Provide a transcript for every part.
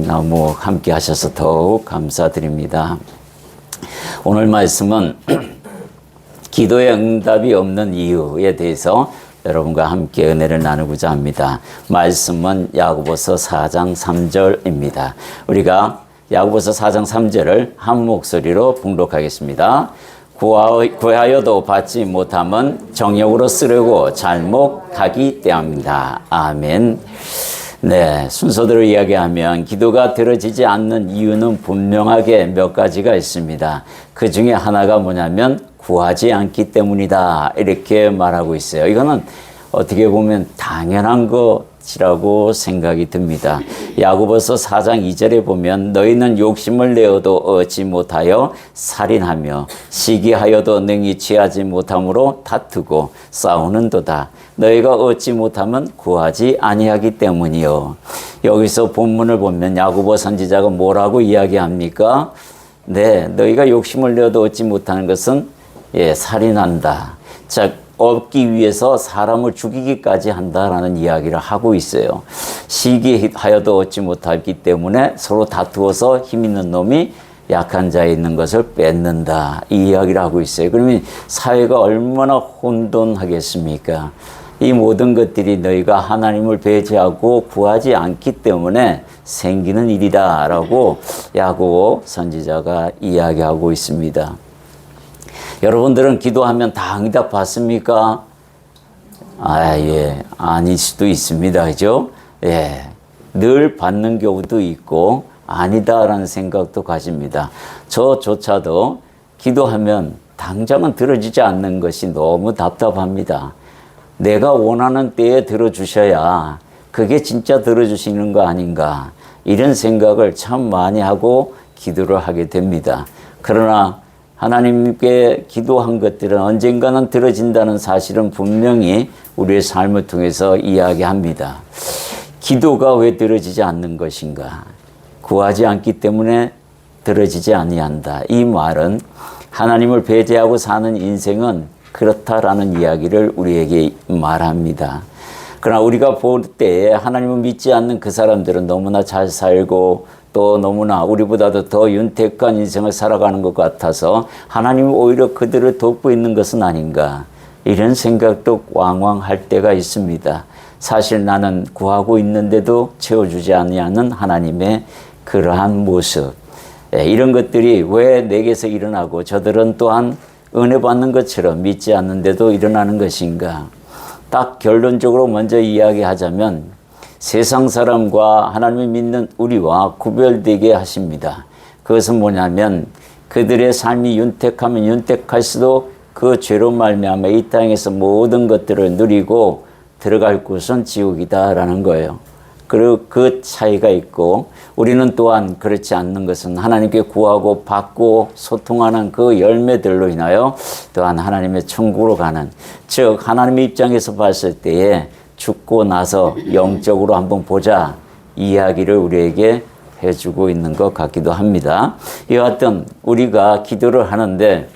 생명나무 함께 하셔서 더욱 감사드립니다. 오늘 말씀은 기도의 응답이 없는 이유에 대해서 여러분과 함께 은혜를 나누고자 합니다. 말씀은 야고보서 4장 3절입니다. 우리가 야고보서 4장 3절을 한 목소리로 봉독하겠습니다. 구하여도 받지 못함은 정욕으로 쓰려고 잘못하기 때문이다. 아멘. 네, 순서대로 이야기하면 기도가 들어지지 않는 이유는 분명하게 몇 가지가 있습니다. 그 중에 하나가 뭐냐면 구하지 않기 때문이다. 이렇게 말하고 있어요. 이거는 어떻게 보면 당연한 것이라고 생각이 듭니다. 야고보서 4장 2절에 보면 너희는 욕심을 내어도 얻지 못하여 살인하며 시기하여도 능히 취하지 못함으로 다투고 싸우는도다. 너희가 얻지 못하면 구하지 아니하기 때문이요. 여기서 본문을 보면 야고보 선지자가 뭐라고 이야기합니까? 네, 너희가 욕심을 내어도 얻지 못하는 것은 살인한다. 자, 얻기 위해서 사람을 죽이기까지 한다라는 이야기를 하고 있어요. 시기하여도 얻지 못하기 때문에 서로 다투어서 힘 있는 놈이 약한 자에 있는 것을 뺏는다. 이 이야기를 하고 있어요. 그러면 사회가 얼마나 혼돈하겠습니까? 이 모든 것들이 너희가 하나님을 배제하고 구하지 않기 때문에 생기는 일이다 라고 야고보 선지자가 이야기하고 있습니다. 여러분들은 기도하면 다 응답 받습니까? 아닐 수도 있습니다. 그죠? 예. 늘 받는 경우도 있고 아니다라는 생각도 가집니다. 저조차도 기도하면 당장은 들어지지 않는 것이 너무 답답합니다. 내가 원하는 때에 들어주셔야 그게 진짜 들어주시는 거 아닌가, 이런 생각을 참 많이 하고 기도를 하게 됩니다. 그러나 하나님께 기도한 것들은 언젠가는 들어진다는 사실은 분명히 우리의 삶을 통해서 이야기합니다. 기도가 왜 들어지지 않는 것인가? 구하지 않기 때문에 들어지지 아니한다. 이 말은 하나님을 배제하고 사는 인생은 그렇다라는 이야기를 우리에게 말합니다. 그러나 우리가 볼 때에 하나님을 믿지 않는 그 사람들은 너무나 잘 살고 또 너무나 우리보다도 더 윤택한 인생을 살아가는 것 같아서 하나님이 오히려 그들을 돕고 있는 것은 아닌가, 이런 생각도 왕왕할 때가 있습니다. 사실 나는 구하고 있는데도 채워주지 아니하는 하나님의 그러한 모습, 이런 것들이 왜 내게서 일어나고 저들은 또한 은혜 받는 것처럼 믿지 않는데도 일어나는 것인가. 딱 결론적으로 먼저 이야기하자면 세상 사람과 하나님을 믿는 우리와 구별되게 하십니다. 그것은 뭐냐면 그들의 삶이 윤택하면 윤택할수록 그 죄로 말미암아 이 땅에서 모든 것들을 누리고 들어갈 곳은 지옥이다라는 거예요. 그리고 그 차이가 있고, 우리는 또한 그렇지 않는 것은 하나님께 구하고 받고 소통하는 그 열매들로 인하여 또한 하나님의 천국으로 가는, 즉 하나님의 입장에서 봤을 때에 죽고 나서 영적으로 한번 보자 이야기를 우리에게 해주고 있는 것 같기도 합니다. 이와 같은 우리가 기도를 하는데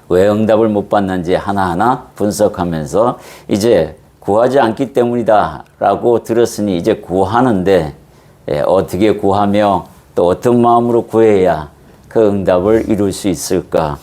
왜 응답을 못 받는지 하나하나 분석하면서 이제 구하지 않기 때문이다 라고 들었으니 이제 구하는데 어떻게 구하며 또 어떤 마음으로 구해야 그 응답을 이룰 수 있을까?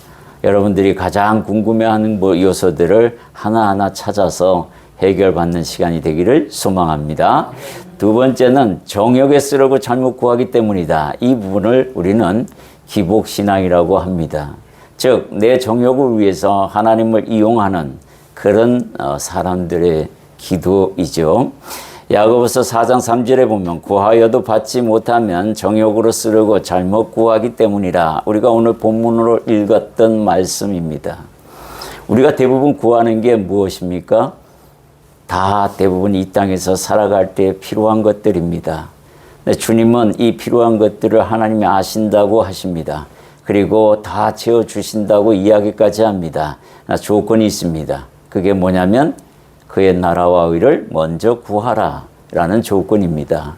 여러분들이 가장 궁금해하는 요소들을 하나하나 찾아서 해결받는 시간이 되기를 소망합니다. 두 번째는 정욕에 쓰려고 잘못 구하기 때문이다. 이 부분을 우리는 기복신앙이라고 합니다. 즉 내 정욕을 위해서 하나님을 이용하는 그런 사람들의 기도이죠. 야고보서 4장 3절에 보면 구하여도 받지 못하면 정욕으로 쓰려고 잘못 구하기 때문이라. 우리가 오늘 본문으로 읽었던 말씀입니다. 우리가 대부분 구하는 게 무엇입니까? 다 대부분 이 땅에서 살아갈 때 필요한 것들입니다. 주님은 이 필요한 것들을 하나님이 아신다고 하십니다. 그리고 다 채워주신다고 이야기까지 합니다. 조건이 있습니다. 그게 뭐냐면 그의 나라와 의를 먼저 구하라 라는 조건입니다.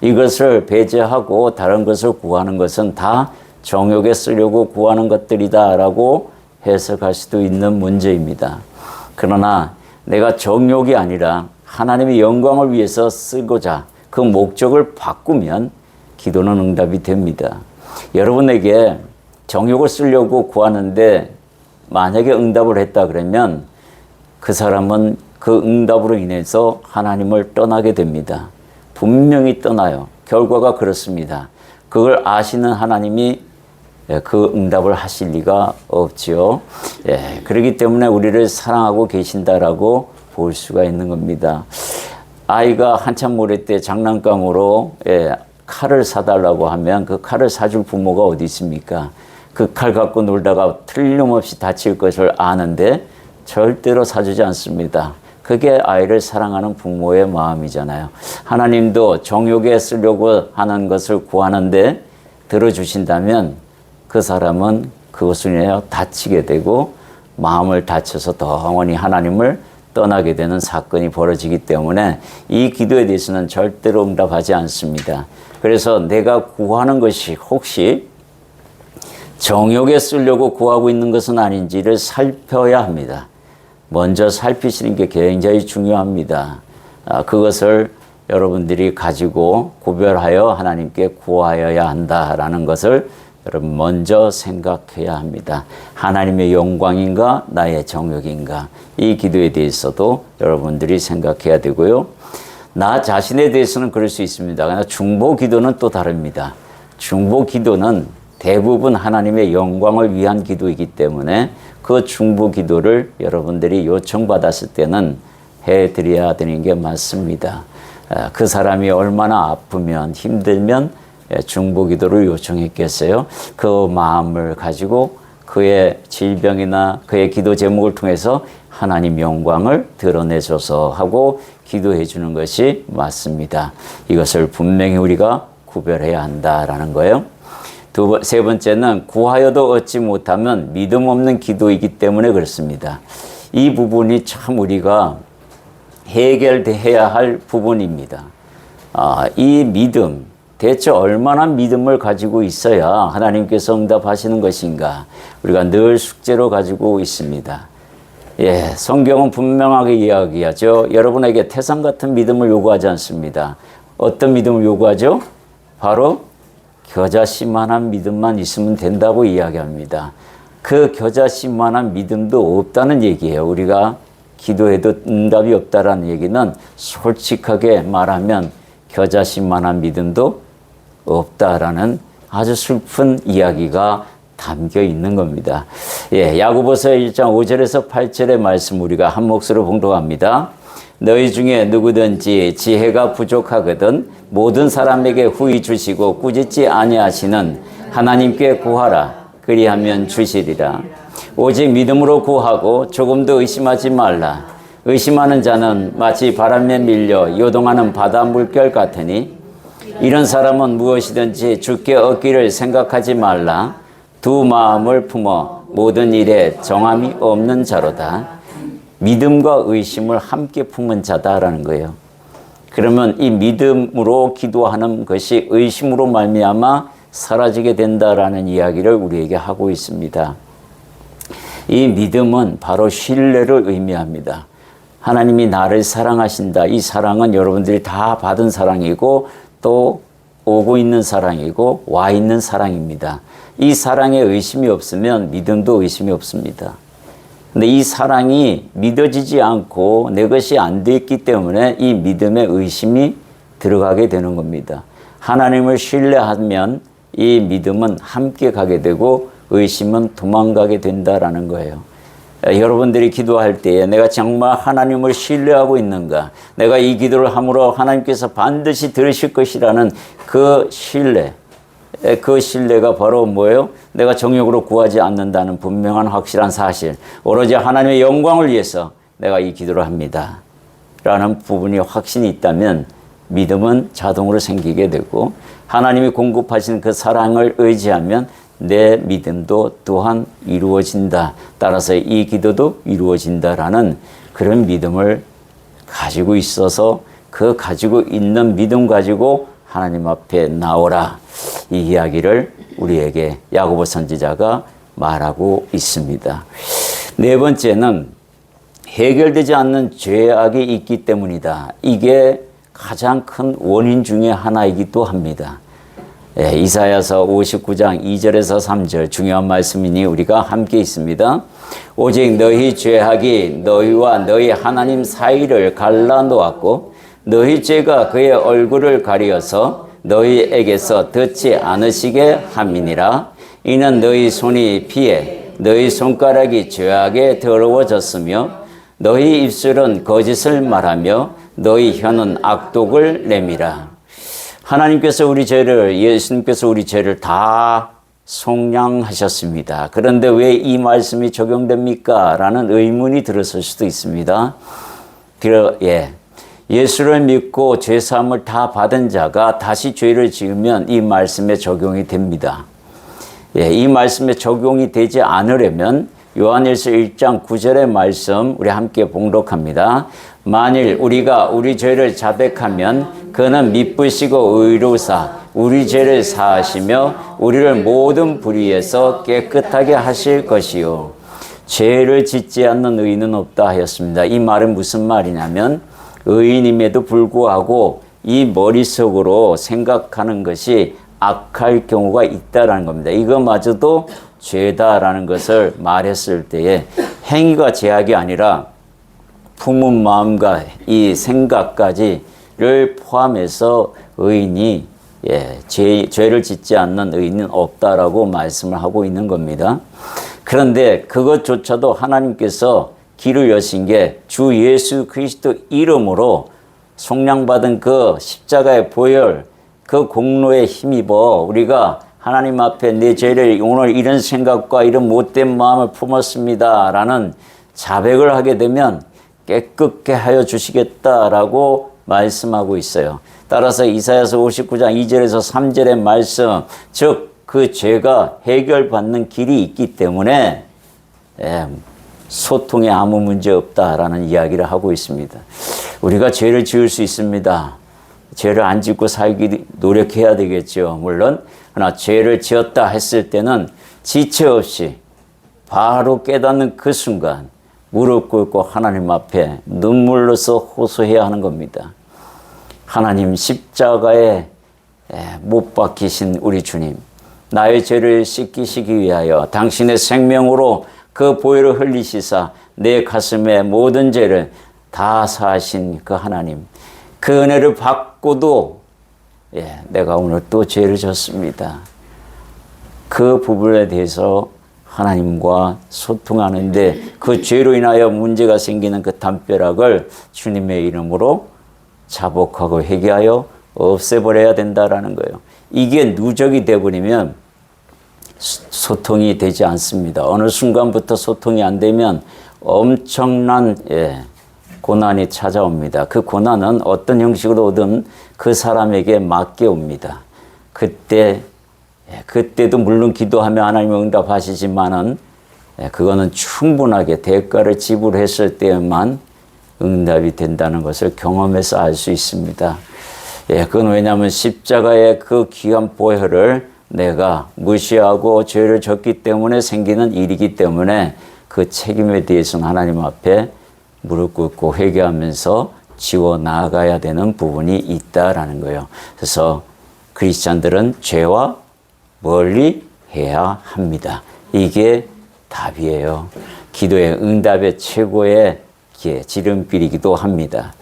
이것을 배제하고 다른 것을 구하는 것은 다 정욕에 쓰려고 구하는 것들이다 라고 해석할 수도 있는 문제입니다. 그러나 내가 정욕이 아니라 하나님의 영광을 위해서 쓰고자 그 목적을 바꾸면 기도는 응답이 됩니다. 여러분에게 정욕을 쓰려고 구하는데 만약에 응답을 했다 그러면 그 사람은 그 응답으로 인해서 하나님을 떠나게 됩니다. 분명히 떠나요. 결과가 그렇습니다. 그걸 아시는 하나님이 그 응답을 하실 리가 없지요. 그렇기 때문에 우리를 사랑하고 계신다라고 볼 수가 있는 겁니다. 아이가 한참 어릴 때 장난감으로 칼을 사달라고 하면 그 칼을 사줄 부모가 어디 있습니까? 그 칼 갖고 놀다가 틀림없이 다칠 것을 아는데 절대로 사주지 않습니다. 그게 아이를 사랑하는 부모의 마음이잖아요. 하나님도 정욕에 쓰려고 하는 것을 구하는데 들어주신다면 그 사람은 그것을 인하여 다치게 되고 마음을 다쳐서 영원히 하나님을 떠나게 되는 사건이 벌어지기 때문에 이 기도에 대해서는 절대로 응답하지 않습니다. 그래서 내가 구하는 것이 혹시 정욕에 쓰려고 구하고 있는 것은 아닌지를 살펴야 합니다. 먼저 살피시는 게 굉장히 중요합니다. 그것을 여러분들이 가지고 구별하여 하나님께 구하여야 한다라는 것을 여러분 먼저 생각해야 합니다. 하나님의 영광인가 나의 정욕인가 이 기도에 대해서도 여러분들이 생각해야 되고요. 나 자신에 대해서는 그럴 수 있습니다. 그러나 중보 기도는 또 다릅니다. 중보 기도는 대부분 하나님의 영광을 위한 기도이기 때문에 그 중보 기도를 여러분들이 요청받았을 때는 해드려야 되는 게 맞습니다. 그 사람이 얼마나 아프면 힘들면 중보 기도를 요청했겠어요. 그 마음을 가지고 그의 질병이나 그의 기도 제목을 통해서 하나님 영광을 드러내줘서 하고 기도해 주는 것이 맞습니다. 이것을 분명히 우리가 구별해야 한다라는 거예요. 세 번째는 구하여도 얻지 못하면 믿음 없는 기도이기 때문에 그렇습니다. 이 부분이 참 우리가 해결해야 할 부분입니다. 이 믿음, 대체 얼마나 믿음을 가지고 있어야 하나님께서 응답하시는 것인가 우리가 늘 숙제로 가지고 있습니다. 성경은 분명하게 이야기하죠. 여러분에게 태산 같은 믿음을 요구하지 않습니다. 어떤 믿음을 요구하죠? 바로 겨자씨만한 믿음만 있으면 된다고 이야기합니다. 그 겨자씨만한 믿음도 없다는 얘기예요. 우리가 기도해도 응답이 없다라는 얘기는 솔직하게 말하면 겨자씨만한 믿음도 없다라는 아주 슬픈 이야기가 담겨 있는 겁니다. 야고보서 1장 5절에서 8절의 말씀 우리가 한 몫으로 봉독합니다. 너희 중에 누구든지 지혜가 부족하거든 모든 사람에게 후히 주시고 꾸짖지 아니하시는 하나님께 구하라. 그리하면 주시리라. 오직 믿음으로 구하고 조금도 의심하지 말라. 의심하는 자는 마치 바람에 밀려 요동하는 바다 물결 같으니 이런 사람은 무엇이든지 주께 얻기를 생각하지 말라. 두 마음을 품어 모든 일에 정함이 없는 자로다. 믿음과 의심을 함께 품은 자다라는 거예요. 그러면 이 믿음으로 기도하는 것이 의심으로 말미암아 사라지게 된다라는 이야기를 우리에게 하고 있습니다. 이 믿음은 바로 신뢰를 의미합니다. 하나님이 나를 사랑하신다. 이 사랑은 여러분들이 다 받은 사랑이고 또 오고 있는 사랑이고 와 있는 사랑입니다. 이 사랑에 의심이 없으면 믿음도 의심이 없습니다. 근데 이 사랑이 믿어지지 않고 내 것이 안 됐기 때문에 이 믿음에 의심이 들어가게 되는 겁니다. 하나님을 신뢰하면 이 믿음은 함께 가게 되고 의심은 도망가게 된다라는 거예요. 여러분들이 기도할 때에 내가 정말 하나님을 신뢰하고 있는가? 내가 이 기도를 함으로 하나님께서 반드시 들으실 것이라는 그 신뢰. 그 신뢰가 바로 뭐예요? 내가 정욕으로 구하지 않는다는 분명한 확실한 사실. 오로지 하나님의 영광을 위해서 내가 이 기도를 합니다. 라는 부분이 확신이 있다면 믿음은 자동으로 생기게 되고 하나님이 공급하시는 그 사랑을 의지하면 내 믿음도 또한 이루어진다. 따라서 이 기도도 이루어진다라는 그런 믿음을 가지고 있어서 그 가지고 있는 믿음 가지고 하나님 앞에 나오라. 이 이야기를 우리에게 야고보 선지자가 말하고 있습니다. 네 번째는 해결되지 않는 죄악이 있기 때문이다. 이게 가장 큰 원인 중에 하나이기도 합니다. 이사야서 59장 2절에서 3절 중요한 말씀이니 우리가 함께 있습니다. 오직 너희 죄악이 너희와 너희 하나님 사이를 갈라놓았고 너희 죄가 그의 얼굴을 가리어서 너희에게서 듣지 않으시게 함이니라. 이는 너희 손이 피해 너희 손가락이 죄악에 더러워졌으며 너희 입술은 거짓을 말하며 너희 혀는 악독을 내밀어. 하나님께서 우리 죄를, 예수님께서 우리 죄를 다 속량하셨습니다. 그런데 왜 이 말씀이 적용됩니까? 라는 의문이 들었을 수도 있습니다. 예수를 믿고 죄사함을 다 받은 자가 다시 죄를 지으면 이 말씀에 적용이 됩니다. 이 말씀에 적용이 되지 않으려면 요한일서 1장 9절의 말씀 우리 함께 봉독합니다. 만일 우리가 우리 죄를 자백하면 그는 미쁘시고 의로우사 우리 죄를 사하시며 우리를 모든 불의에서 깨끗하게 하실 것이요. 죄를 짓지 않는 의인은 없다 하였습니다. 이 말은 무슨 말이냐면 의인임에도 불구하고 이 머릿속으로 생각하는 것이 악할 경우가 있다라는 겁니다. 이거마저도 죄다라는 것을 말했을 때에 행위가 죄악이 아니라 품은 마음과 이 생각까지를 포함해서 의인이 죄를 짓지 않는 의인은 없다라고 말씀을 하고 있는 겁니다. 그런데 그것조차도 하나님께서 길을 여신 게 주 예수 그리스도 이름으로 속량받은 그 십자가의 보혈, 그 공로에 힘입어 우리가 하나님 앞에 내 죄를 오늘 이런 생각과 이런 못된 마음을 품었습니다 라는 자백을 하게 되면 깨끗게 하여 주시겠다라고 말씀하고 있어요. 따라서 이사야서 59장 2절에서 3절의 말씀, 즉 그 죄가 해결받는 길이 있기 때문에 소통에 아무 문제 없다라는 이야기를 하고 있습니다. 우리가 죄를 지을 수 있습니다. 죄를 안 짓고 살기 노력해야 되겠죠. 물론 그러나 죄를 지었다 했을 때는 지체 없이 바로 깨닫는 그 순간 무릎 꿇고 하나님 앞에 눈물로서 호소해야 하는 겁니다. 하나님, 십자가에 못 박히신 우리 주님, 나의 죄를 씻기시기 위하여 당신의 생명으로 그 보혈을 흘리시사 내 가슴에 모든 죄를 다 사하신 그 하나님, 그 은혜를 받고도 내가 오늘 또 죄를 졌습니다. 그 부분에 대해서 하나님과 소통하는데 그 죄로 인하여 문제가 생기는 그 담벼락을 주님의 이름으로 자복하고 회개하여 없애버려야 된다라는 거예요. 이게 누적이 되어버리면 소통이 되지 않습니다. 어느 순간부터 소통이 안 되면 엄청난 고난이 찾아옵니다. 그 고난은 어떤 형식으로 오든 그 사람에게 맞게 옵니다. 그때도 물론 기도하며 하나님의 응답하시지만은 그거는 충분하게 대가를 지불했을 때만 응답이 된다는 것을 경험해서 알 수 있습니다. 그건 왜냐하면 십자가의 그 귀한 보혈을 내가 무시하고 죄를 졌기 때문에 생기는 일이기 때문에 그 책임에 대해서는 하나님 앞에 무릎 꿇고 회개하면서 지워 나아가야 되는 부분이 있다라는 거예요. 그래서 크리스찬들은 죄와 멀리 해야 합니다. 이게 답이에요. 기도의 응답의 최고의 지름길이기도 합니다.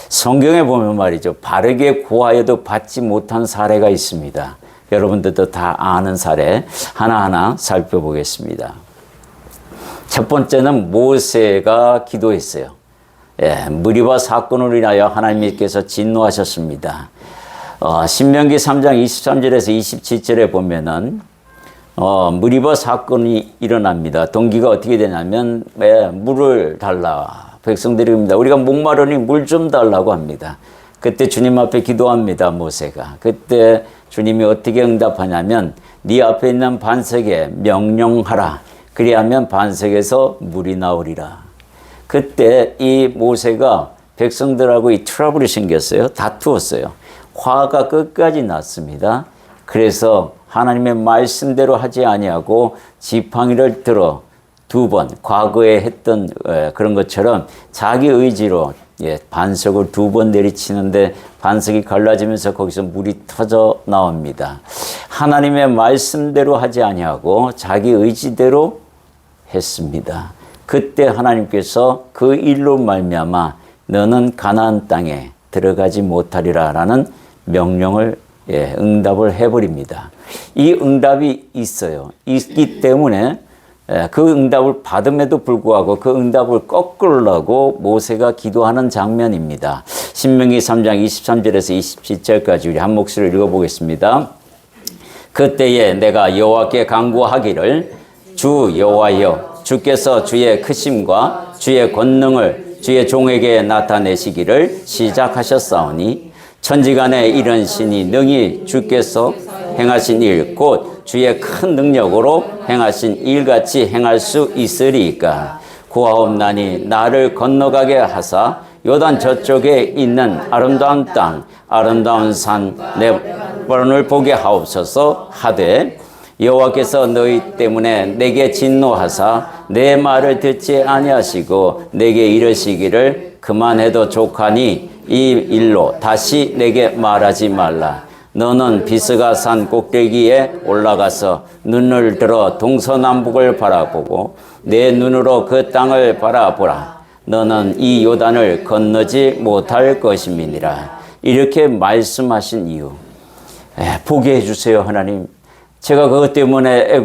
성경에 보면 말이죠. 바르게 구하여도 받지 못한 사례가 있습니다. 여러분들도 다 아는 사례 하나하나 살펴보겠습니다. 첫 번째는 모세가 기도했어요. 무리바 사건으로 인하여 하나님께서 진노하셨습니다. 신명기 3장 23절에서 27절에 보면은 무리바 사건이 일어납니다. 동기가 어떻게 되냐면 물을 달라. 백성들이 옵니다. 우리가 목마르니 물 좀 달라고 합니다. 그때 주님 앞에 기도합니다. 모세가. 그때 주님이 어떻게 응답하냐면 네 앞에 있는 반석에 명령하라. 그리하면 반석에서 물이 나오리라. 그때 이 모세가 백성들하고 이 트러블이 생겼어요. 다투었어요. 화가 끝까지 났습니다. 그래서 하나님의 말씀대로 하지 아니하고 지팡이를 들어 2번 과거에 했던 그런 것처럼 자기 의지로 반석을 2번 내리치는데 반석이 갈라지면서 거기서 물이 터져 나옵니다. 하나님의 말씀대로 하지 아니하고 자기 의지대로 했습니다. 그때 하나님께서 그 일로 말미암아 너는 가나안 땅에 들어가지 못하리라라는 명령을 응답을 해버립니다. 이 응답이 있어요. 있기 때문에 그 응답을 받음에도 불구하고 그 응답을 거꾸르려고 모세가 기도하는 장면입니다. 신명기 3장 23절에서 27절까지 우리 한 목소리를 읽어보겠습니다. 그때에 내가 여호와께 간구하기를 주 여호와여 주께서 주의 크심과 주의 권능을 주의 종에게 나타내시기를 시작하셨사오니 천지간에 이런 신이 능히 주께서 행하신 일 곧 주의 큰 능력으로 행하신 일같이 행할 수 있으리이까 구하옵나니 나를 건너가게 하사 요단 저쪽에 있는 아름다운 땅 아름다운 산 레바논을 보게 하옵소서 하되 여호와께서 너희 때문에 내게 진노하사 내 말을 듣지 아니하시고 내게 이르시기를 그만해도 족하니 이 일로 다시 내게 말하지 말라. 너는 비스가 산 꼭대기에 올라가서 눈을 들어 동서남북을 바라보고 내 눈으로 그 땅을 바라보라. 너는 이 요단을 건너지 못할 것임이니라. 이렇게 말씀하신 이유, 보게 해주세요 하나님. 제가 그것 때문에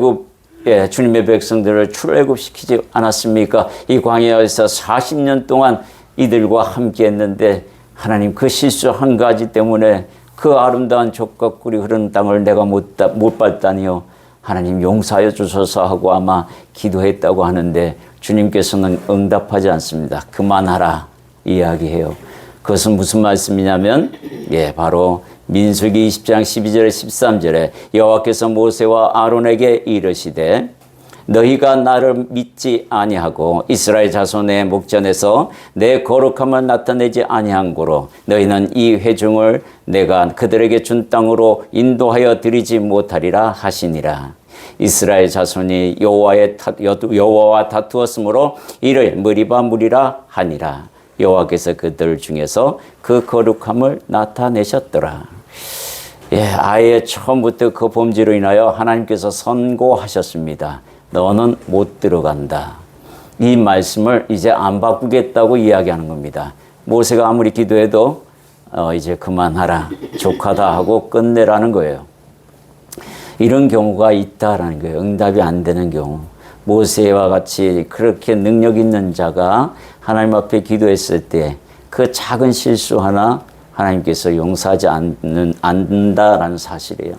주님의 백성들을 출애굽시키지 않았습니까? 이 광야에서 40년 동안 이들과 함께 했는데 하나님 그 실수 한 가지 때문에 그 아름다운 족과 꿀이 흐르는 땅을 내가 못 밟다니요. 하나님 용서하여 주소서 하고 아마 기도했다고 하는데 주님께서는 응답하지 않습니다. 그만하라 이야기해요. 그것은 무슨 말씀이냐면 바로 민수기 20장 12절에 13절에 여호와께서 모세와 아론에게 이르시되 너희가 나를 믿지 아니하고 이스라엘 자손의 목전에서 내 거룩함을 나타내지 아니한 고로 너희는 이 회중을 내가 그들에게 준 땅으로 인도하여 드리지 못하리라 하시니라. 이스라엘 자손이 여호와와 다투었으므로 이를 무리바 무리라 하니라. 여호와께서 그들 중에서 그 거룩함을 나타내셨더라. 아예 처음부터 그 범죄로 인하여 하나님께서 선고하셨습니다. 너는 못 들어간다. 이 말씀을 이제 안 바꾸겠다고 이야기하는 겁니다. 모세가 아무리 기도해도 이제 그만하라, 족하다 하고 끝내라는 거예요. 이런 경우가 있다라는 거예요. 응답이 안 되는 경우. 모세와 같이 그렇게 능력 있는 자가 하나님 앞에 기도했을 때 그 작은 실수 하나 하나님께서 용서하지 않는다라는 사실이에요.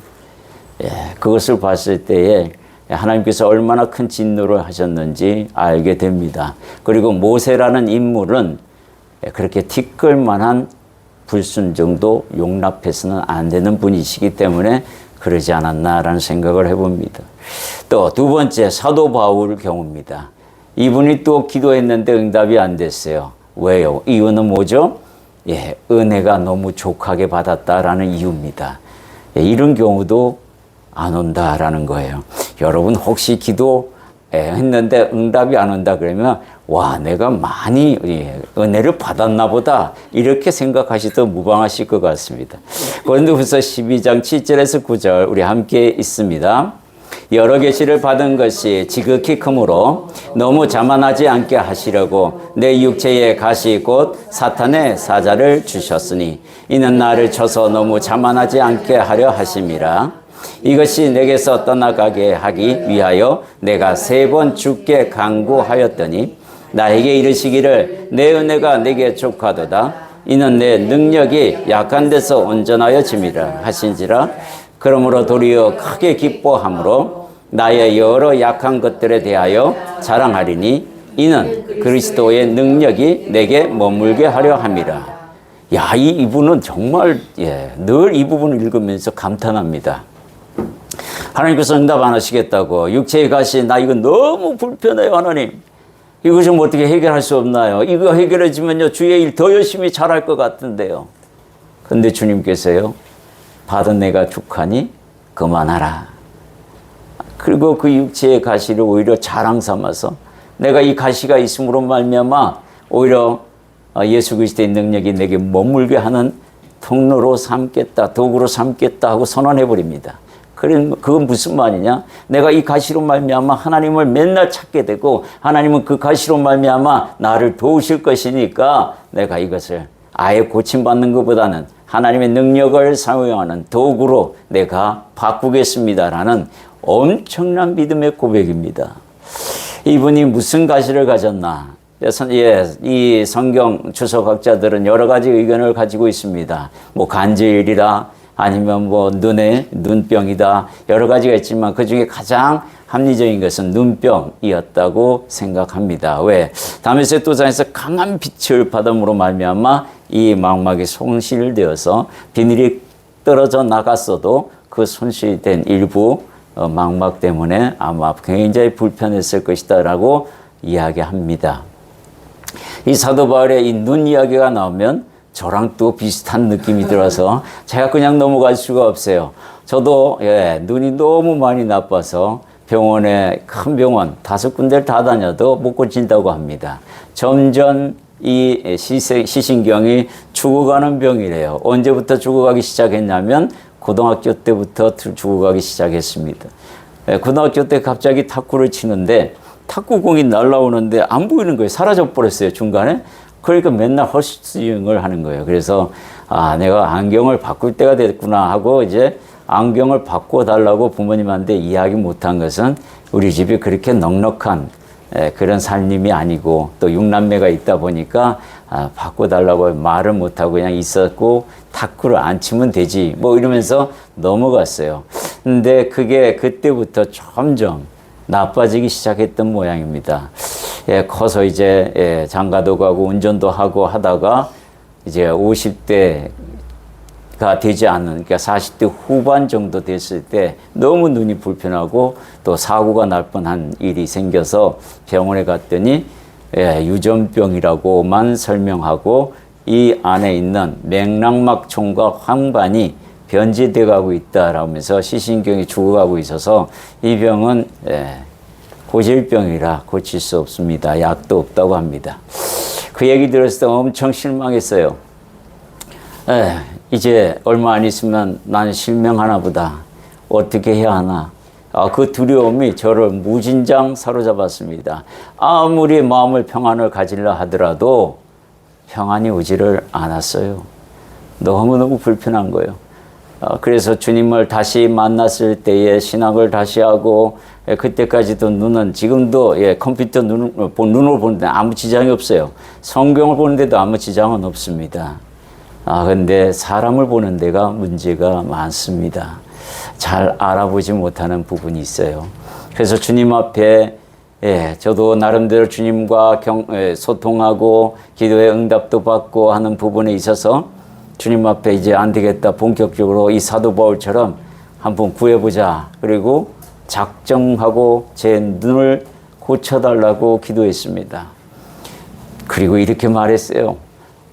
그것을 봤을 때에 하나님께서 얼마나 큰 진노를 하셨는지 알게 됩니다. 그리고 모세라는 인물은 그렇게 티끌만한 불순종도 용납해서는 안 되는 분이시기 때문에 그러지 않았나라는 생각을 해봅니다. 또 두 번째 사도 바울 경우입니다. 이분이 또 기도했는데 응답이 안 됐어요. 왜요? 이유는 뭐죠? 은혜가 너무 족하게 받았다라는 이유입니다. 이런 경우도 안 온다라는 거예요. 여러분 혹시 기도했는데 응답이 안 온다 그러면 와 내가 많이 은혜를 받았나 보다 이렇게 생각하시도 무방하실 것 같습니다. 고린도후서 12장 7절에서 9절 우리 함께 있습니다. 여러 계시를 받은 것이 지극히 크므로 너무 자만하지 않게 하시려고 내 육체에 가시 곧 사탄의 사자를 주셨으니 이는 나를 쳐서 너무 자만하지 않게 하려 하심이라. 이것이 내게서 떠나가게 하기 위하여 내가 3번 주께 간구하였더니 나에게 이르시기를 내 은혜가 내게 족하도다. 이는 내 능력이 약한 데서 온전하여 짐이라 하신지라. 그러므로 도리어 크게 기뻐함으로 나의 여러 약한 것들에 대하여 자랑하리니 이는 그리스도의 능력이 내게 머물게 하려 함이라. 이분은 정말 늘 이 부분을 읽으면서 감탄합니다. 하나님께서 응답 안 하시겠다고 육체에 가시 나 이거 너무 불편해요 하나님. 이거 좀 어떻게 해결할 수 없나요? 이거 해결해 주면요 주의 일 더 열심히 잘할 것 같은데요. 근데 주님께서요 받은 내가 족하니 그만하라. 그리고 그 육체의 가시를 오히려 자랑 삼아서 내가 이 가시가 있음으로 말미암아 오히려 예수 그리스도의 능력이 내게 머물게 하는 통로로 삼겠다, 도구로 삼겠다 하고 선언해 버립니다. 그건 무슨 말이냐? 내가 이 가시로 말미암아 하나님을 맨날 찾게 되고 하나님은 그 가시로 말미암아 나를 도우실 것이니까 내가 이것을 아예 고침받는 것보다는 하나님의 능력을 사용하는 도구로 내가 바꾸겠습니다라는 엄청난 믿음의 고백입니다. 이분이 무슨 가시를 가졌나? 이 성경 주석학자들은 여러 가지 의견을 가지고 있습니다. 뭐 간질이라 아니면 뭐 눈병이다 여러 가지가 있지만 그 중에 가장 합리적인 것은 눈병이었다고 생각합니다. 왜? 다메섹 도상에서 강한 빛을 받음으로 말미암아 이 망막이 손실되어서 비늘이 떨어져 나갔어도 그 손실된 일부 망막 때문에 아마 굉장히 불편했을 것이다라고 이야기합니다. 이 사도 바울의 이 눈 이야기가 나오면 저랑 또 비슷한 느낌이 들어서 제가 그냥 넘어갈 수가 없어요. 저도 눈이 너무 많이 나빠서 병원에 큰 병원 5군데를 다 다녀도 못 고친다고 합니다. 점점 이 시신경이 죽어가는 병이래요. 언제부터 죽어가기 시작했냐면 고등학교 때부터 죽어가기 시작했습니다. 고등학교 때 갑자기 탁구를 치는데 탁구공이 날아오는데 안 보이는 거예요. 사라져 버렸어요, 중간에. 그러니까 맨날 헛스윙을 하는 거예요. 그래서 내가 안경을 바꿀 때가 됐구나 하고 이제 안경을 바꿔달라고 부모님한테 이야기 못한 것은 우리 집이 그렇게 넉넉한 그런 살림이 아니고 또 6남매가 있다 보니까 바꿔달라고 말을 못하고 그냥 있었고 탁구를 안 치면 되지 뭐 이러면서 넘어갔어요. 근데 그게 그때부터 점점 나빠지기 시작했던 모양입니다. 커서 이제 장가도 가고 운전도 하고 하다가 이제 50대가 되지 않는, 그러니까 40대 후반 정도 됐을 때 너무 눈이 불편하고 또 사고가 날 뻔한 일이 생겨서 병원에 갔더니 유전병이라고만 설명하고 이 안에 있는 맥락막총과 황반이 변질돼 가고 있다라면서 시신경이 죽어가고 있어서 이 병은 고질병이라 고칠 수 없습니다. 약도 없다고 합니다. 그 얘기 들었을 때 엄청 실망했어요. 이제 얼마 안 있으면 나는 실명하나 보다. 어떻게 해야 하나. 그 두려움이 저를 무진장 사로잡았습니다. 아무리 마음을 평안을 가지려 하더라도 평안이 오지를 않았어요. 너무너무 불편한 거예요. 그래서 주님을 다시 만났을 때에 신학을 다시 하고 그때까지도 눈은 지금도 컴퓨터 눈으로 보는데 아무 지장이 없어요. 성경을 보는데도 아무 지장은 없습니다. 근데 사람을 보는 데가 문제가 많습니다. 잘 알아보지 못하는 부분이 있어요. 그래서 주님 앞에 저도 나름대로 주님과 소통하고 기도의 응답도 받고 하는 부분에 있어서 주님 앞에 이제 안 되겠다. 본격적으로 이 사도 바울처럼 한번 구해보자. 그리고 작정하고 제 눈을 고쳐달라고 기도했습니다. 그리고 이렇게 말했어요.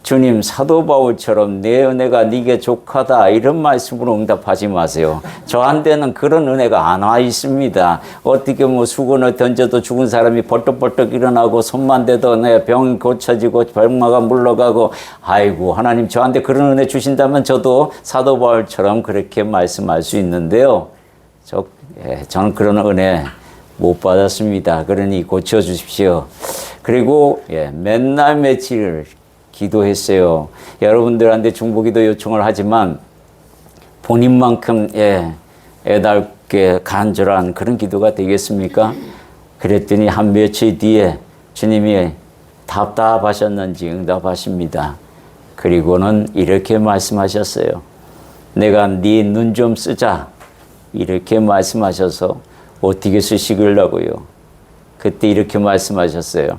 주님, 사도 바울처럼 내 은혜가 네게 족하다 이런 말씀으로 응답하지 마세요. 저한테는 그런 은혜가 안 와 있습니다. 어떻게 뭐 수건을 던져도 죽은 사람이 벌떡벌떡 일어나고 손만 대도 내 병 고쳐지고 병마가 물러가고 아이고 하나님 저한테 그런 은혜 주신다면 저도 사도 바울처럼 그렇게 말씀할 수 있는데요. 저는 그런 은혜 못 받았습니다. 그러니 고쳐주십시오. 그리고 맨날 며칠 기도했어요. 여러분들한테 중보기도 요청을 하지만 본인만큼 애달게 간절한 그런 기도가 되겠습니까? 그랬더니 한 며칠 뒤에 주님이 답답하셨는지 응답하십니다. 그리고는 이렇게 말씀하셨어요. 내가 네 눈 좀 쓰자. 이렇게 말씀하셔서 어떻게 쓰시길라고요. 그때 이렇게 말씀하셨어요.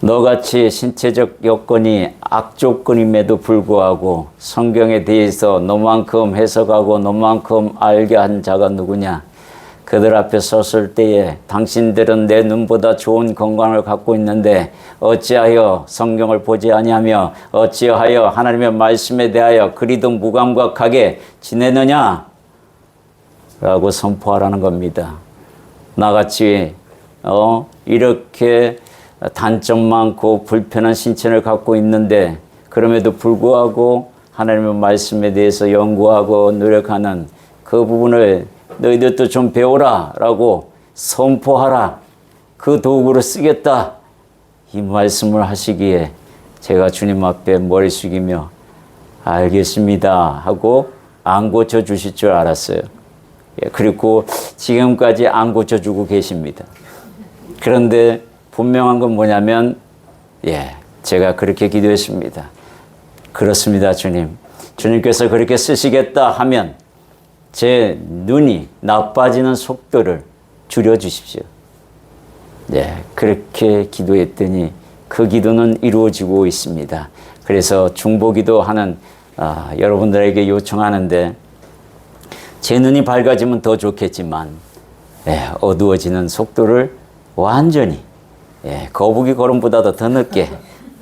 너같이 신체적 여건이 악조건임에도 불구하고 성경에 대해서 너만큼 해석하고 너만큼 알게 한 자가 누구냐? 그들 앞에 섰을 때에 당신들은 내 눈보다 좋은 건강을 갖고 있는데 어찌하여 성경을 보지 아니하며 어찌하여 하나님의 말씀에 대하여 그리도 무감각하게 지내느냐? 라고 선포하라는 겁니다. 나같이 이렇게 단점 많고 불편한 신체를 갖고 있는데 그럼에도 불구하고 하나님의 말씀에 대해서 연구하고 노력하는 그 부분을 너희들도 좀 배워라 라고 선포하라. 그 도구로 쓰겠다. 이 말씀을 하시기에 제가 주님 앞에 머리 숙이며 알겠습니다 하고 안 고쳐주실 줄 알았어요. 그리고 지금까지 안 고쳐주고 계십니다. 그런데 분명한 건 뭐냐면 제가 그렇게 기도했습니다. 그렇습니다, 주님. 주님께서 그렇게 쓰시겠다 하면 제 눈이 나빠지는 속도를 줄여주십시오. 그렇게 기도했더니 그 기도는 이루어지고 있습니다. 그래서 중보기도 하는 여러분들에게 요청하는데 제 눈이 밝아지면 더 좋겠지만 어두워지는 속도를 완전히 거북이 걸음보다도 더 늦게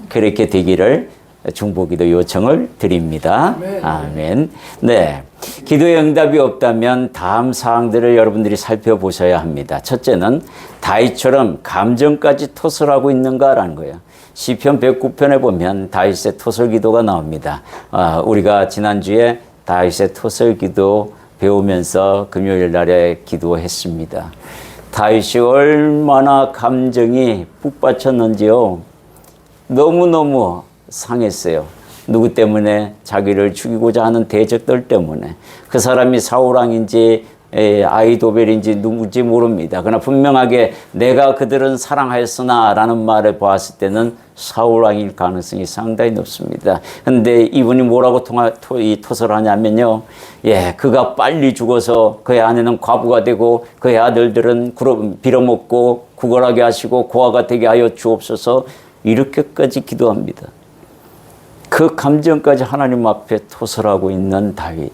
그렇게 되기를 중보기도 요청을 드립니다. 아멘. 네. 기도의 응답이 없다면 다음 사항들을 여러분들이 살펴보셔야 합니다. 첫째는 다윗처럼 감정까지 토설하고 있는가라는 거예요. 시편 109편에 보면 다윗의 토설 기도가 나옵니다. 우리가 지난주에 다윗의 토설 기도 배우면서 금요일 날에 기도했습니다. 다윗이 얼마나 감정이 북받쳤는지요. 너무너무 상했어요. 누구 때문에? 자기를 죽이고자 하는 대적들 때문에. 그 사람이 사울왕인지 아히도벨인지 누군지 모릅니다. 그러나 분명하게 내가 그들은 사랑하였으나 라는 말을 보았을 때는 사울왕일 가능성이 상당히 높습니다. 그런데 이분이 뭐라고 토설하냐면요. 그가 빨리 죽어서 그의 아내는 과부가 되고 그의 아들들은 빌어먹고 구걸하게 하시고 고아가 되게 하여 주옵소서 이렇게까지 기도합니다. 그 감정까지 하나님 앞에 토설하고 있는 다윗.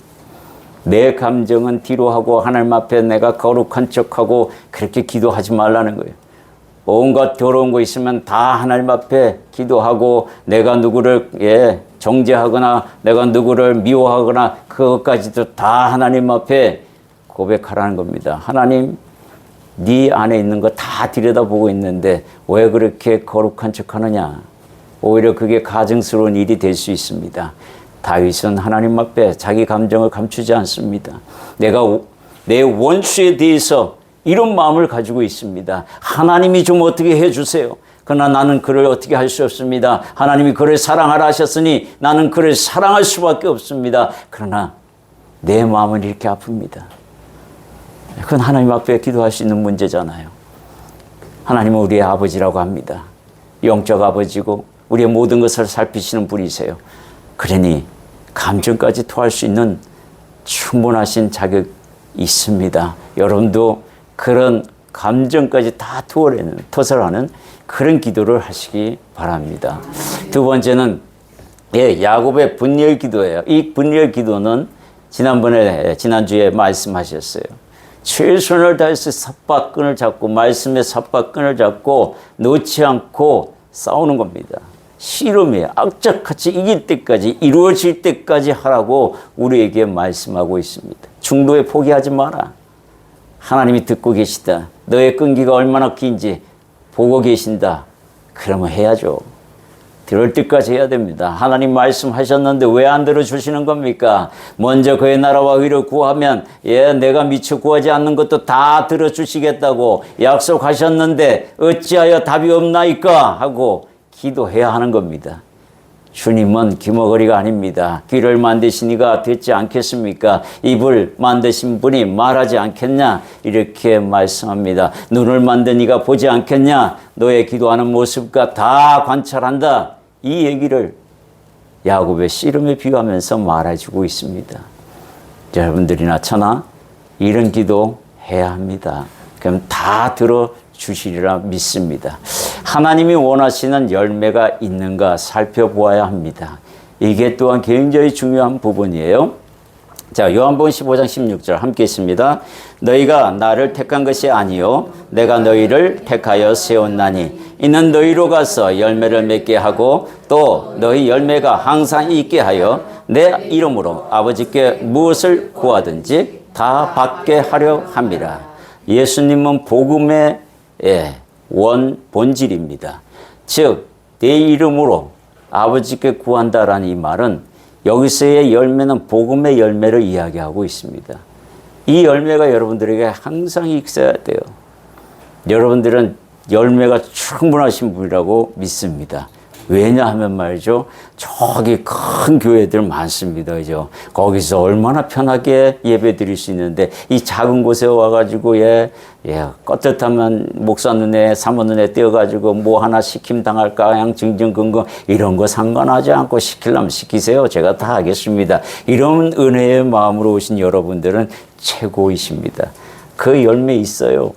내 감정은 뒤로 하고 하나님 앞에 내가 거룩한 척하고 그렇게 기도하지 말라는 거예요. 온갖 더러운 거 있으면 다 하나님 앞에 기도하고 내가 누구를 정죄하거나 내가 누구를 미워하거나 그것까지도 다 하나님 앞에 고백하라는 겁니다. 하나님, 네 안에 있는 거 다 들여다보고 있는데 왜 그렇게 거룩한 척하느냐. 오히려 그게 가증스러운 일이 될 수 있습니다. 다윗은 하나님 앞에 자기 감정을 감추지 않습니다. 내가 내 원수에 대해서 이런 마음을 가지고 있습니다. 하나님이 좀 어떻게 해주세요. 그러나 나는 그를 어떻게 할 수 없습니다. 하나님이 그를 사랑하라 하셨으니 나는 그를 사랑할 수밖에 없습니다. 그러나 내 마음은 이렇게 아픕니다. 그건 하나님 앞에 기도할 수 있는 문제잖아요. 하나님은 우리의 아버지라고 합니다. 영적 아버지고 우리의 모든 것을 살피시는 분이세요. 그러니 감정까지 토할 수 있는 충분하신 자격이 있습니다. 여러분도 그런 감정까지 다 토설하는 그런 기도를 하시기 바랍니다. 두 번째는 야곱의 분열 기도예요. 이 분열 기도는 지난주에 말씀하셨어요. 최선을 다해서 삽박끈을 잡고 말씀의 삽박끈을 잡고 놓지 않고 싸우는 겁니다. 씨름이에요. 악착같이 이길 때까지 이루어질 때까지 하라고 우리에게 말씀하고 있습니다. 중도에 포기하지 마라. 하나님이 듣고 계시다. 너의 끈기가 얼마나 긴지 보고 계신다. 그러면 해야죠. 들을 때까지 해야 됩니다. 하나님 말씀하셨는데 왜 안 들어주시는 겁니까? 먼저 그의 나라와 의를 구하면 내가 미처 구하지 않는 것도 다 들어주시겠다고 약속하셨는데 어찌하여 답이 없나이까 하고 기도해야 하는 겁니다. 주님은 귀머거리가 아닙니다. 귀를 만드신 이가 듣지 않겠습니까? 입을 만드신 분이 말하지 않겠냐? 이렇게 말씀합니다. 눈을 만든 이가 보지 않겠냐? 너의 기도하는 모습과 다 관찰한다. 이 얘기를 야곱의 씨름에 비유하면서 말해주고 있습니다. 여러분들이나 저나 이런 기도 해야 합니다. 그럼 다 들어주시리라 믿습니다. 하나님이 원하시는 열매가 있는가 살펴보아야 합니다. 이게 또한 굉장히 중요한 부분이에요. 자, 요한복음 15장 16절 함께 있습니다. 너희가 나를 택한 것이 아니요 내가 너희를 택하여 세웠나니 이는 너희로 가서 열매를 맺게 하고 또 너희 열매가 항상 있게 하여 내 이름으로 아버지께 무엇을 구하든지 다 받게 하려 함이라. 예수님은 복음의 본질입니다. 즉 내 이름으로 아버지께 구한다라는 이 말은 여기서의 열매는 복음의 열매를 이야기하고 있습니다. 이 열매가 여러분들에게 항상 있어야 돼요. 여러분들은 열매가 충분하신 분이라고 믿습니다. 왜냐하면 말이죠, 저기 큰 교회들 많습니다. 그죠? 거기서 얼마나 편하게 예배 드릴 수 있는데, 이 작은 곳에 와가지고, 껐듯하면 목사 눈에, 사모 눈에 띄어가지고, 뭐 하나 시킴 당할까, 그냥 증증근거, 이런 거 상관하지 않고 시키려면 시키세요. 제가 다 하겠습니다. 이런 은혜의 마음으로 오신 여러분들은 최고이십니다. 그 열매 있어요.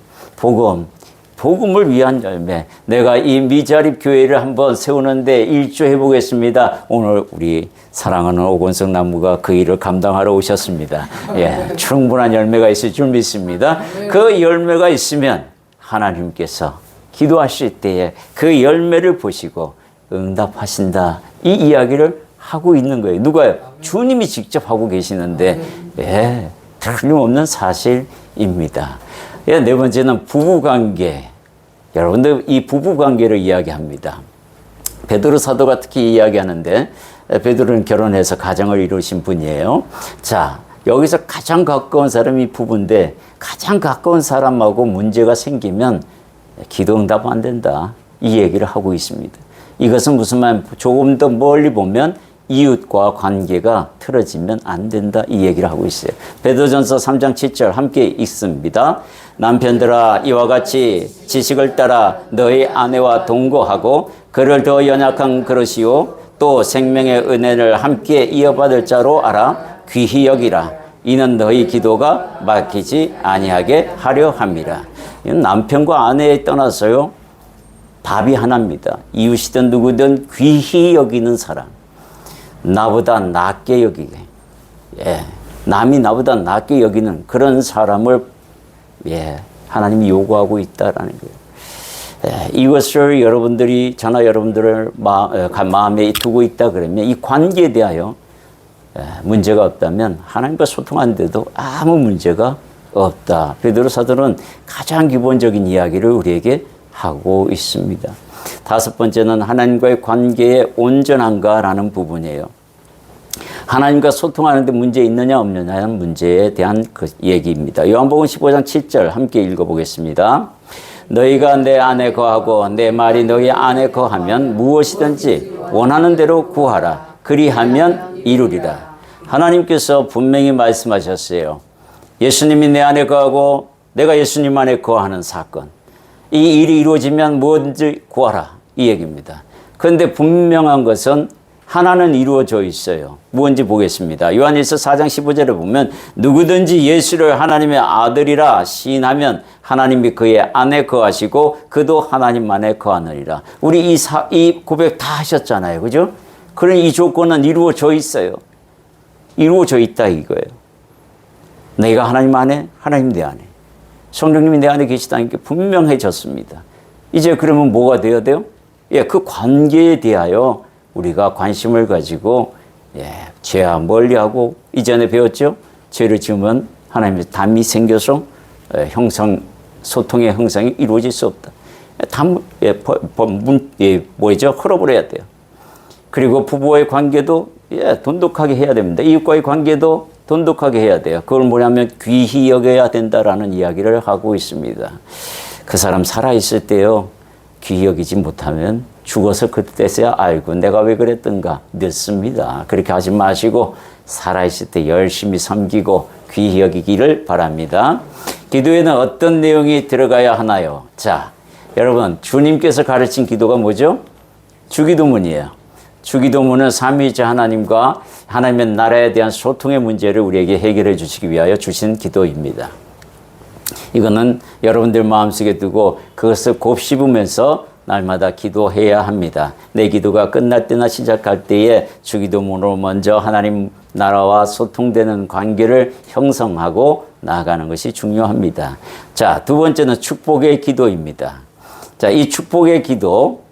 복음을 위한 열매. 내가 이 미자립 교회를 한번 세우는데 일조해 보겠습니다. 오늘 우리 사랑하는 오건석 나무가 그 일을 감당하러 오셨습니다. 충분한 열매가 있을 줄 믿습니다. 그 열매가 있으면 하나님께서 기도하실 때에 그 열매를 보시고 응답하신다. 이 이야기를 하고 있는 거예요. 누가요? 주님이 직접 하고 계시는데, 틀림없는 사실입니다. 네 번째는 부부관계. 여러분들 이 부부관계를 이야기합니다. 베드로 사도가 특히 이야기하는데, 베드로는 결혼해서 가정을 이루신 분이에요. 자, 여기서 가장 가까운 사람이 부부인데, 가장 가까운 사람하고 문제가 생기면 기도 응답 안 된다. 이 얘기를 하고 있습니다. 이것은 무슨 말, 조금 더 멀리 보면 이웃과 관계가 틀어지면 안 된다. 이 얘기를 하고 있어요. 베드로전서 3장 7절 함께 읽습니다. 남편들아, 이와 같이 지식을 따라 너희 아내와 동거하고 그를 더 연약한 그릇이요 또 생명의 은혜를 함께 이어받을 자로 알아 귀히 여기라. 이는 너희 기도가 막히지 아니하게 하려 함이라. 이건 남편과 아내에 떠나서요, 답이 하나입니다. 이웃이든 누구든 귀히 여기는 사람, 나보다 낫게 여기게, 남이 나보다 낫게 여기는 그런 사람을 하나님이 요구하고 있다라는 거예요. 이것을 여러분들이, 저나 여러분들을 마음에 두고 있다 그러면, 이 관계에 대하여 문제가 없다면 하나님과 소통하는데도 아무 문제가 없다. 베드로 사도는 가장 기본적인 이야기를 우리에게 하고 있습니다. 다섯 번째는 하나님과의 관계의 온전한가라는 부분이에요. 하나님과 소통하는데 문제 있느냐 없느냐는 문제에 대한 그 얘기입니다. 요한복음 15장 7절 함께 읽어보겠습니다. 너희가 내 안에 거하고 내 말이 너희 안에 거하면 무엇이든지 원하는 대로 구하라. 그리하면 이루리라. 하나님께서 분명히 말씀하셨어요. 예수님이 내 안에 거하고 내가 예수님 안에 거하는 사건, 이 일이 이루어지면 뭐든지 구하라. 이 얘기입니다. 그런데 분명한 것은 하나는 이루어져 있어요. 무엇인지 보겠습니다. 요한일서 4장 15절에 보면 누구든지 예수를 하나님의 아들이라 시인하면 하나님이 그의 안에 거하시고 그도 하나님 안에 거하느니라. 우리 이 고백 다 하셨잖아요. 그죠? 그런 이 조건은 이루어져 있어요. 이루어져 있다 이거예요. 내가 하나님 안에, 하나님 내 안에, 성령님이 내 안에 계시다는 게 분명해졌습니다. 이제 그러면 뭐가 되어야 돼요? 그 관계에 대하여 우리가 관심을 가지고, 죄와 멀리하고, 이전에 배웠죠? 죄를 지으면 하나님의 담이 생겨서 소통의 형성이 이루어질 수 없다. 흘러버려야 돼요. 그리고 부부와의 관계도 돈독하게 해야 됩니다. 이웃과의 관계도 돈독하게 해야 돼요. 그걸 뭐냐면 귀히 여겨야 된다라는 이야기를 하고 있습니다. 그 사람 살아있을 때요, 귀히 여기지 못하면 죽어서 그때서야 알고 내가 왜 그랬던가 늦습니다. 그렇게 하지 마시고 살아있을 때 열심히 섬기고 귀히 여기기를 바랍니다. 기도에는 어떤 내용이 들어가야 하나요? 자, 여러분, 주님께서 가르친 기도가 뭐죠? 주기도문이에요. 주기도문은 삼위일체 하나님과 하나님의 나라에 대한 소통의 문제를 우리에게 해결해 주시기 위하여 주신 기도입니다. 이거는 여러분들 마음속에 두고 그것을 곱씹으면서 날마다 기도해야 합니다. 내 기도가 끝날 때나 시작할 때에 주기도문으로 먼저 하나님 나라와 소통되는 관계를 형성하고 나아가는 것이 중요합니다. 자, 두 번째는 축복의 기도입니다. 자, 이 축복의 기도,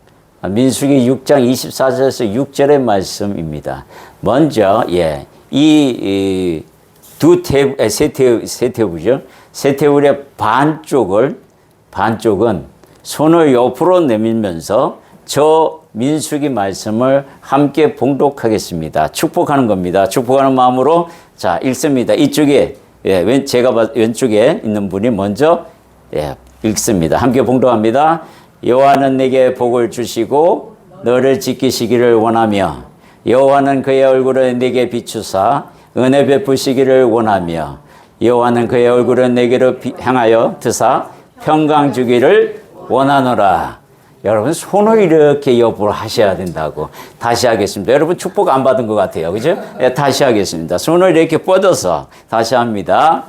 민수기 6장 24절에서 6절의 말씀입니다. 먼저, 세 테이블이죠. 세 테이블의 반쪽은 손을 옆으로 내밀면서 저 민수기 말씀을 함께 봉독하겠습니다. 축복하는 겁니다. 축복하는 마음으로 자 읽습니다. 이쪽에 예, 제가 왼쪽에 있는 분이 먼저 예, 읽습니다. 함께 봉독합니다. 여호와는 내게 복을 주시고 너를 지키시기를 원하며 여호와는 그의 얼굴을 내게 비추사 은혜 베푸시기를 원하며 여호와는 그의 얼굴을 내게로 향하여 드사 평강 주기를 원하노라. 여러분 손을 이렇게 옆으로 하셔야 된다고. 다시 하겠습니다. 여러분 축복 안 받은 것 같아요. 그죠? 네, 다시 하겠습니다. 손을 이렇게 뻗어서 다시 합니다.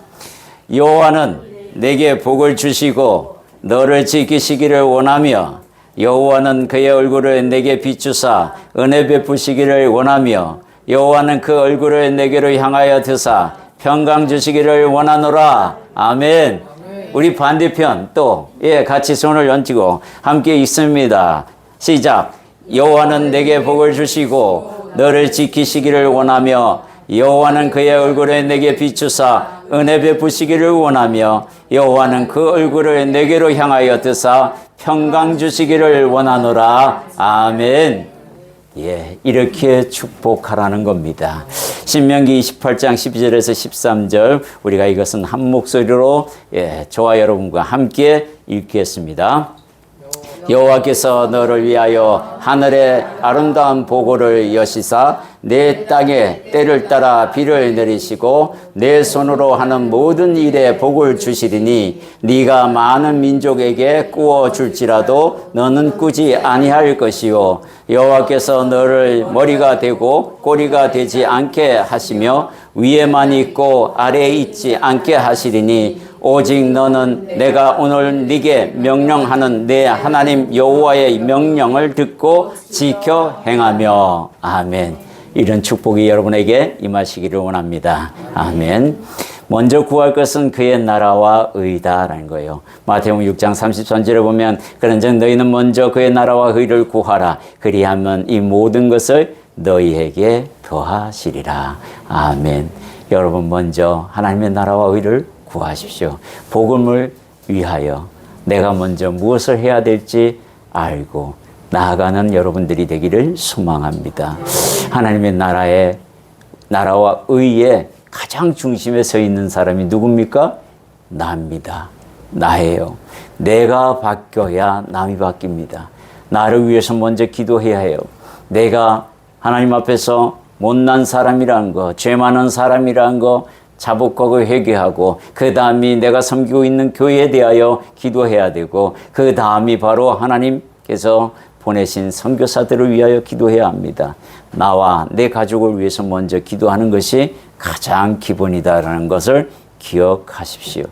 여호와는 내게 복을 주시고 너를 지키시기를 원하며 여호와는 그의 얼굴을 내게 비추사 은혜 베푸시기를 원하며 여호와는 그 얼굴을 내게로 향하여 드사 평강 주시기를 원하노라. 아멘. 우리 반대편 또 같이 손을 얹고 함께 읽습니다. 시작. 여호와는 내게 복을 주시고 너를 지키시기를 원하며 여호와는 그의 얼굴을 내게 비추사 은혜 베푸시기를 원하며 여호와는 그 얼굴을 내게로 향하여 드사 평강 주시기를 원하노라. 아멘. 예, 이렇게 축복하라는 겁니다. 신명기 28장 12절에서 13절 우리가 이것은 한 목소리로 저와 여러분과 함께 읽겠습니다. 여호와께서 너를 위하여 하늘의 아름다운 보고를 여시사 내 땅에 때를 따라 비를 내리시고 내 손으로 하는 모든 일에 복을 주시리니 네가 많은 민족에게 꾸어 줄지라도 너는 꾸지 아니할 것이요 여호와께서 너를 머리가 되고 꼬리가 되지 않게 하시며 위에만 있고 아래에 있지 않게 하시리니 오직 너는 내가 오늘 네게 명령하는 내 하나님 여호와의 명령을 듣고 지켜 행하며. 아멘. 이런 축복이 여러분에게 임하시기를 원합니다. 아멘. 먼저 구할 것은 그의 나라와 의다라는 거예요. 마태복음 6장 33절에 보면 그런즉 너희는 먼저 그의 나라와 의를 구하라. 그리하면 이 모든 것을 너희에게 더하시리라. 아멘. 여러분 먼저 하나님의 나라와 의를 구하십시오. 복음을 위하여 내가 먼저 무엇을 해야 될지 알고 나아가는 여러분들이 되기를 소망합니다. 하나님의 나라와 의의 가장 중심에 서 있는 사람이 누굽니까? 나입니다. 나예요. 내가 바뀌어야 남이 바뀝니다. 나를 위해서 먼저 기도해야 해요. 내가 하나님 앞에서 못난 사람이라는 거, 죄 많은 사람이라는 거 자복하고 회개하고 그 다음이 내가 섬기고 있는 교회에 대하여 기도해야 되고 그 다음이 바로 하나님께서 보내신 선교사들을 위하여 기도해야 합니다. 나와 내 가족을 위해서 먼저 기도하는 것이 가장 기본이다라는 것을 기억하십시오.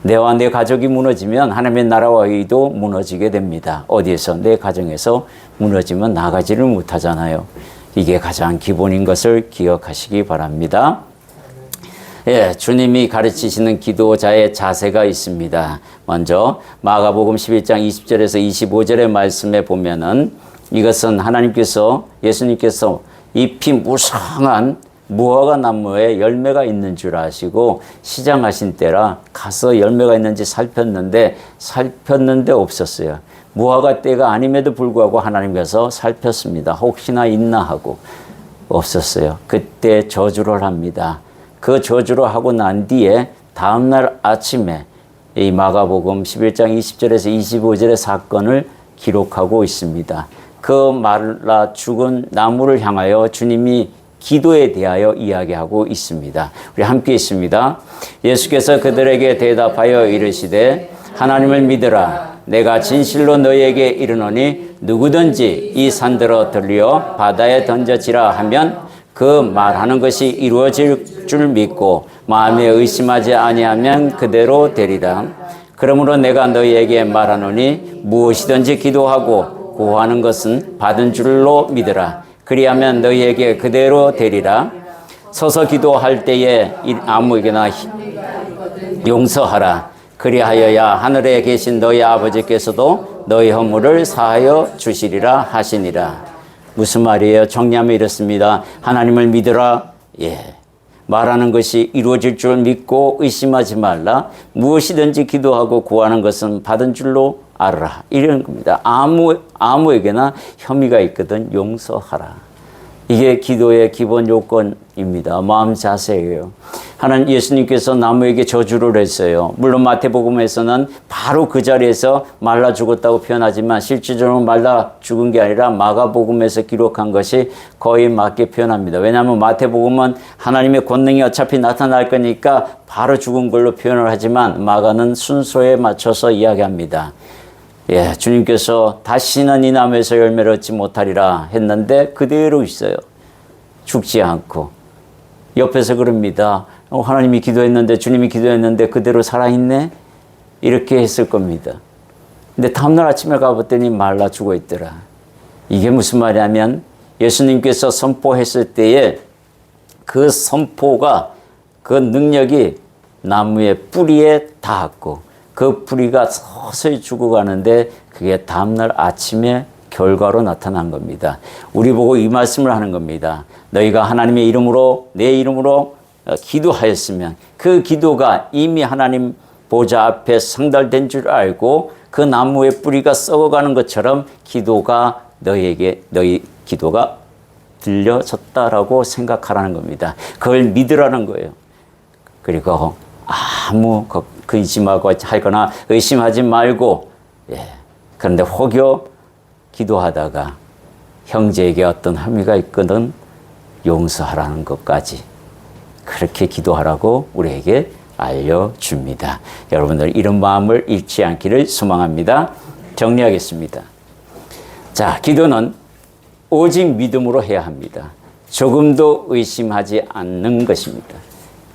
내와 내 가족이 무너지면 하나님의 나라와 의도 무너지게 됩니다. 어디에서? 내 가정에서 무너지면 나가지를 못하잖아요. 이게 가장 기본인 것을 기억하시기 바랍니다. 예, 주님이 가르치시는 기도자의 자세가 있습니다. 먼저 마가복음 11장 20절에서 25절의 말씀에 보면은 이것은 예수님께서 잎이 무성한 무화과 나무에 열매가 있는 줄 아시고 시장하신 때라 가서 열매가 있는지 살폈는데 없었어요. 무화과 때가 아님에도 불구하고 하나님께서 살폈습니다. 혹시나 있나 하고 없었어요. 그때 저주를 합니다. 그 저주를 하고 난 뒤에 다음날 아침에 이 마가복음 11장 20절에서 25절의 사건을 기록하고 있습니다. 그 말라 죽은 나무를 향하여 주님이 기도에 대하여 이야기하고 있습니다. 우리 함께 있습니다. 예수께서 그들에게 대답하여 이르시되 하나님을 믿으라. 내가 진실로 너희에게 이르노니 누구든지 이 산들어 들려 바다에 던져지라 하면 그 말하는 것이 이루어질 줄 믿고 마음에 의심하지 아니하면 그대로 되리라. 그러므로 내가 너희에게 말하노니 무엇이든지 기도하고 구하는 것은 받은 줄로 믿으라. 그리하면 너희에게 그대로 되리라. 서서 기도할 때에 아무에게나 용서하라. 그리하여야 하늘에 계신 너희 아버지께서도 너희 허물을 사하여 주시리라 하시니라. 무슨 말이에요? 정리하면 이렇습니다. 하나님을 믿으라. 말하는 것이 이루어질 줄 믿고 의심하지 말라. 무엇이든지 기도하고 구하는 것은 받은 줄로 알아라. 이런 겁니다. 아무에게나 혐의가 있거든 용서하라. 이게 기도의 기본 요건입니다. 마음 자세예요. 하나님 예수님께서 나무에게 저주를 했어요. 물론 마태복음에서는 바로 그 자리에서 말라 죽었다고 표현하지만 실질적으로 말라 죽은 게 아니라 마가복음에서 기록한 것이 거의 맞게 표현합니다. 왜냐하면 마태복음은 하나님의 권능이 어차피 나타날 거니까 바로 죽은 걸로 표현을 하지만 마가는 순서에 맞춰서 이야기합니다. 예, 주님께서 다시는 이 나무에서 열매를 얻지 못하리라 했는데 그대로 있어요. 죽지 않고. 옆에서 그럽니다. 하나님이 기도했는데, 주님이 기도했는데 그대로 살아있네? 이렇게 했을 겁니다. 근데 다음날 아침에 가봤더니 말라 죽어 있더라. 이게 무슨 말이냐면 예수님께서 선포했을 때에 그 선포가, 그 능력이 나무의 뿌리에 닿았고 그 뿌리가 서서히 죽어가는데 그게 다음날 아침에 결과로 나타난 겁니다. 우리 보고 이 말씀을 하는 겁니다. 너희가 하나님의 이름으로, 내 이름으로 기도하였으면 그 기도가 이미 하나님 보좌 앞에 상달된 줄 알고 그 나무의 뿌리가 썩어가는 것처럼 기도가 너희 기도가 들려졌다라고 생각하라는 겁니다. 그걸 믿으라는 거예요. 그리고 아무 근심하고 하거나 의심하지 말고, 그런데 혹여 기도하다가 형제에게 어떤 함의가 있거든 용서하라는 것까지 그렇게 기도하라고 우리에게 알려줍니다. 여러분들 이런 마음을 잃지 않기를 소망합니다. 정리하겠습니다. 자, 기도는 오직 믿음으로 해야 합니다. 조금도 의심하지 않는 것입니다.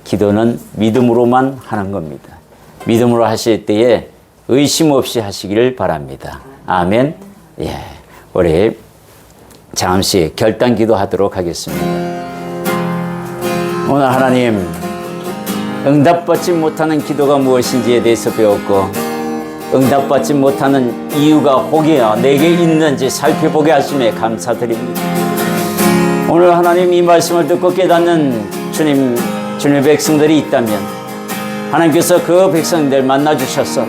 기도는 믿음으로만 하는 겁니다. 믿음으로 하실 때에 의심 없이 하시기를 바랍니다. 아멘. 예, 우리 잠시 결단 기도하도록 하겠습니다. 오늘 하나님, 응답받지 못하는 기도가 무엇인지에 대해서 배웠고 응답받지 못하는 이유가 혹여 내게 있는지 살펴보게 하심에 감사드립니다. 오늘 하나님 이 말씀을 듣고 깨닫는 주님의 백성들이 있다면 하나님께서 그 백성들 만나주셔서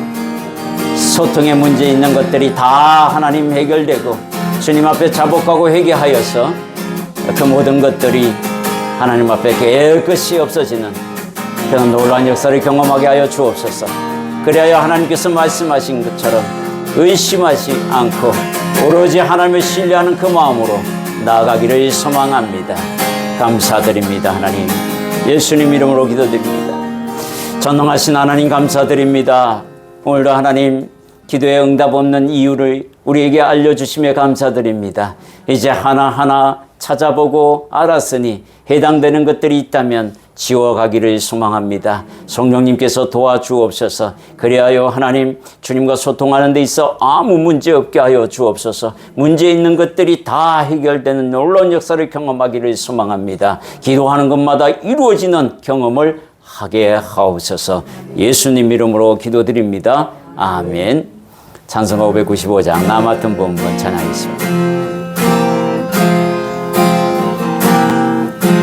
소통에 문제 있는 것들이 다 하나님 해결되고 주님 앞에 자복하고 회개하여서 그 모든 것들이 하나님 앞에 깨끗이 없어지는 그런 놀라운 역사를 경험하게 하여 주옵소서. 그리하여 하나님께서 말씀하신 것처럼 의심하지 않고 오로지 하나님을 신뢰하는 그 마음으로 나아가기를 소망합니다. 감사드립니다. 하나님, 예수님 이름으로 기도드립니다. 전능하신 하나님 감사드립니다. 오늘도 하나님 기도에 응답 없는 이유를 우리에게 알려주심에 감사드립니다. 이제 하나하나 찾아보고 알았으니 해당되는 것들이 있다면 지워가기를 소망합니다. 성령님께서 도와주옵소서. 그리하여 하나님 주님과 소통하는 데 있어 아무 문제 없게 하여 주옵소서. 문제 있는 것들이 다 해결되는 놀라운 역사를 경험하기를 소망합니다. 기도하는 것마다 이루어지는 경험을 하게 하옵소서. 예수님 이름으로 기도드립니다. 아멘. 찬송가 595장 나 맡은 본분 찬양하겠습니다.